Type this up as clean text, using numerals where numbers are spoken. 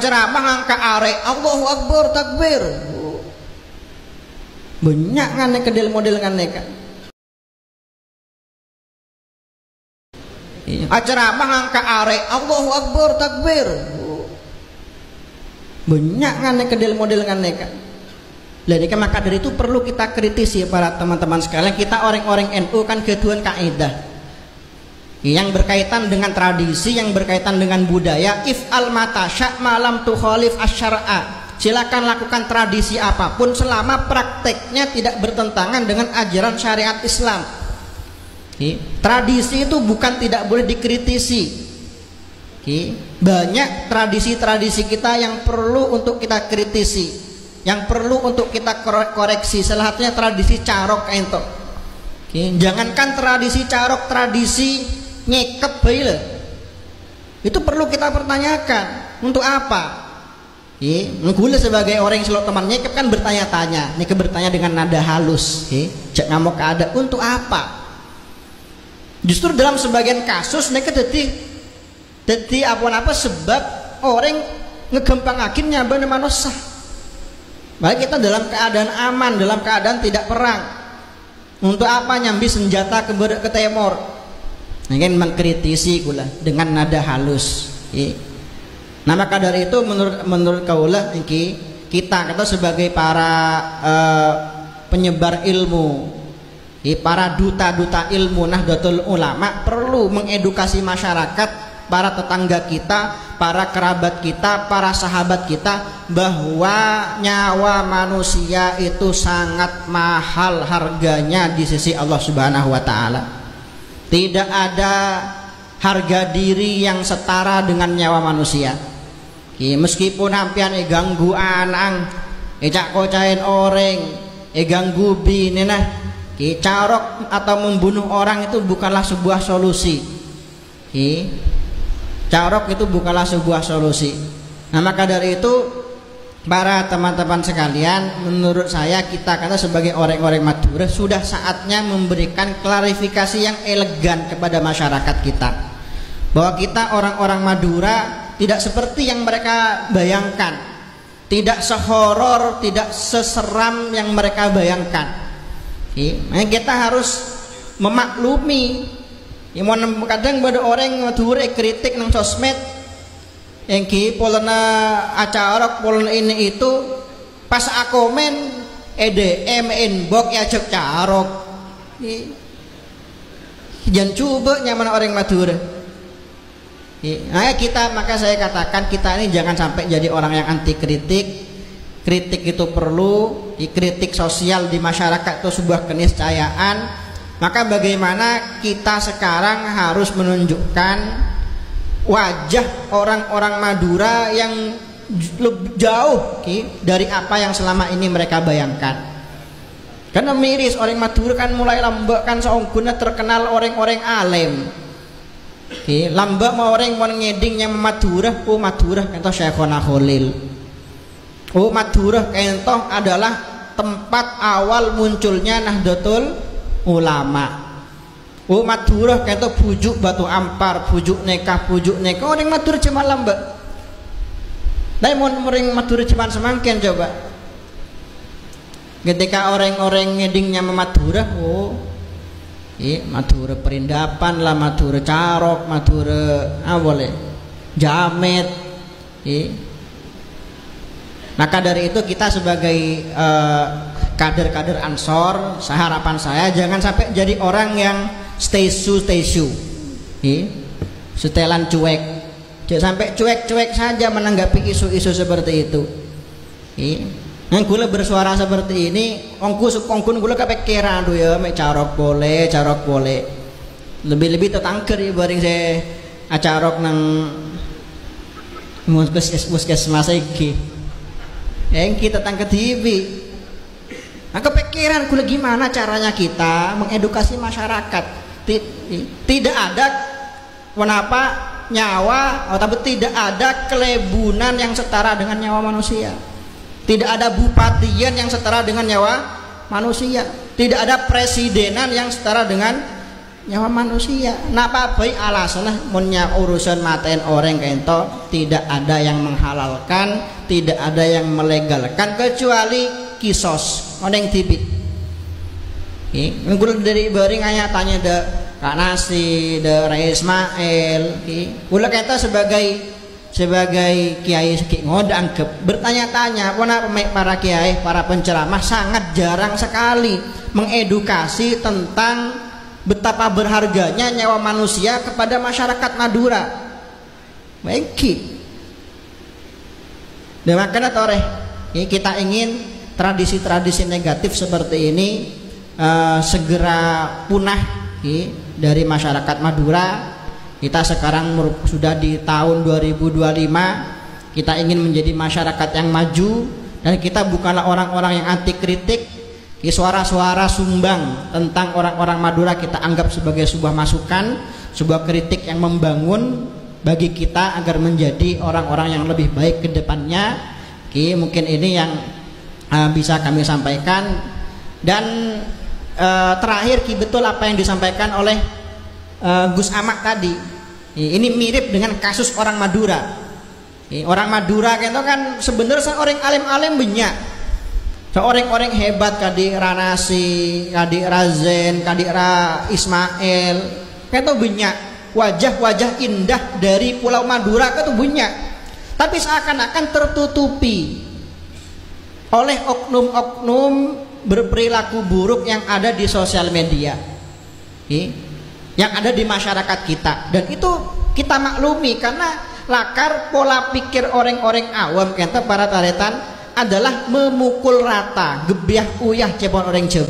ceramah angka arek Allahu Akbar takbir banyak ngane kedel model ngane kan ceramah angka arek Allahu Akbar takbir banyak ngane kedel model ngane kan. Jadi maka dari itu perlu kita kritisi para teman-teman sekalian. Kita orang-orang NU kan ketuan kaidah yang berkaitan dengan tradisi, yang berkaitan dengan budaya. If'al matasya malam tukhalif asyara. Silakan lakukan tradisi apapun selama prakteknya tidak bertentangan dengan ajaran syariat Islam. Tradisi itu bukan tidak boleh dikritisi. Banyak tradisi-tradisi kita yang perlu untuk kita kritisi, yang perlu untuk kita koreksi. Salah satunya tradisi carok ento. Jangankan tradisi carok, tradisi nyekep bae. Itu perlu kita pertanyakan. Untuk apa? Gue sebagai orang yang selalu teman nyekep kan bertanya-tanya. Nyekep bertanya dengan nada halus. Cek ngamuk ada. Untuk apa? Justru dalam sebagian kasus nyekep jadi apa-apa sebab orang ngegempang akhirnya bener manusia. Baik kita dalam keadaan aman, dalam keadaan tidak perang. Untuk apa nyambi senjata ke timur? Ingin mengkritisi gula dengan nada halus. Nah maka dari itu menurut kaulah kita sebagai para penyebar ilmu, para duta-duta ilmu Nahdlatul Ulama perlu mengedukasi masyarakat, para tetangga kita, para kerabat kita, para sahabat kita bahwa nyawa manusia itu sangat mahal harganya di sisi Allah Subhanahu wa taala. Tidak ada harga diri yang setara dengan nyawa manusia. Meskipun hampian ganggu anang, cak kocain orang, ganggu binenah, carok atau membunuh orang itu bukanlah sebuah solusi. Carok itu bukanlah sebuah solusi. Nah maka dari itu para teman-teman sekalian, menurut saya kita kata sebagai orang-orang Madura sudah saatnya memberikan klarifikasi yang elegan kepada masyarakat kita, bahwa kita orang-orang Madura tidak seperti yang mereka bayangkan, tidak sehoror, tidak seseram yang mereka bayangkan. Kita harus memaklumi. Kadang ada orang Madura kritik nang sosmed yang polana acara polana ini itu pas komen EDM inbox ya cek carok. Jangan coba nyaman orang Madura. Maka saya katakan kita ini jangan sampai jadi orang yang anti kritik. Kritik itu perlu, kritik sosial di masyarakat itu sebuah keniscayaan. Maka bagaimana kita sekarang harus menunjukkan wajah orang-orang Madura yang lebih jauh dari apa yang selama ini mereka bayangkan. Karena miris orang Madura kan mulai lambak kan seongguna terkenal orang-orang alim. Lambak mau orang mau ngeding yang Madura, Madura contoh Syekhona Khalil. Madura contoh adalah tempat awal munculnya Nahdlatul Ulama. Madura contoh pujuk Batu Ampar, pujuk Nekah. Orang Madura cuma lambak. Tapi mau orang Madura cuma semangkin coba. Ketika orang-orang ngedingnya Madura, Madura Perindapan lah, Madura Carok, Madura boleh Jamet. Maka dari itu kita sebagai kader-kader Ansor, harapan saya jangan sampai jadi orang yang stay shoe, setelan cuek. Jangan sampai cuek-cuek saja menanggapi isu-isu seperti itu. Yang gula bersuara seperti ini, ongkun gula kepikiran tuh ya, carok boleh. Lebih-lebih tetangker ya bareng saya acarok nang puskesmas iki. Yang kita tangke TV. Nah kepikiran gula gimana caranya kita mengedukasi masyarakat. Tidak ada kenapa nyawa, tapi tidak ada kelebunan yang setara dengan nyawa manusia. Tidak ada bupatian yang setara dengan nyawa manusia. Tidak ada presidenan yang setara dengan nyawa manusia. Napa baik alasannya punya urusan matain orang kento, tidak ada yang menghalalkan, tidak ada yang melegalkan kecuali kisos oneng tibit. Ngul dari bering ayat tanya de Kak Nasi, de Rai Ismail, ulah kenta sebagai kiai ngodang bertanya-tanya, para kiai, para penceramah sangat jarang sekali mengedukasi tentang betapa berharganya nyawa manusia kepada masyarakat Madura. Baik, dan makanya toreh kita ingin tradisi-tradisi negatif seperti ini segera punah dari masyarakat Madura. Kita sekarang sudah di tahun 2025, kita ingin menjadi masyarakat yang maju, dan kita bukanlah orang-orang yang anti kritik. Suara-suara sumbang tentang orang-orang Madura kita anggap sebagai sebuah masukan, sebuah kritik yang membangun bagi kita agar menjadi orang-orang yang lebih baik ke depannya. Mungkin ini yang bisa kami sampaikan. Dan terakhir betul apa yang disampaikan oleh Gus Amak tadi. Ini mirip dengan kasus orang Madura. Orang Madura itu kan sebenarnya seorang alim-alim banyak, seorang-orang hebat, kadik Ranasi, kadik Razen, kadik Ra Ismail, itu banyak wajah-wajah indah dari Pulau Madura itu banyak. Tapi seakan-akan tertutupi oleh oknum-oknum berperilaku buruk yang ada di sosial media, yang ada di masyarakat kita. Dan itu kita maklumi karena lakar pola pikir orang-orang awam kita para taretan adalah memukul rata, gebiah uyah cepon orang Jawa.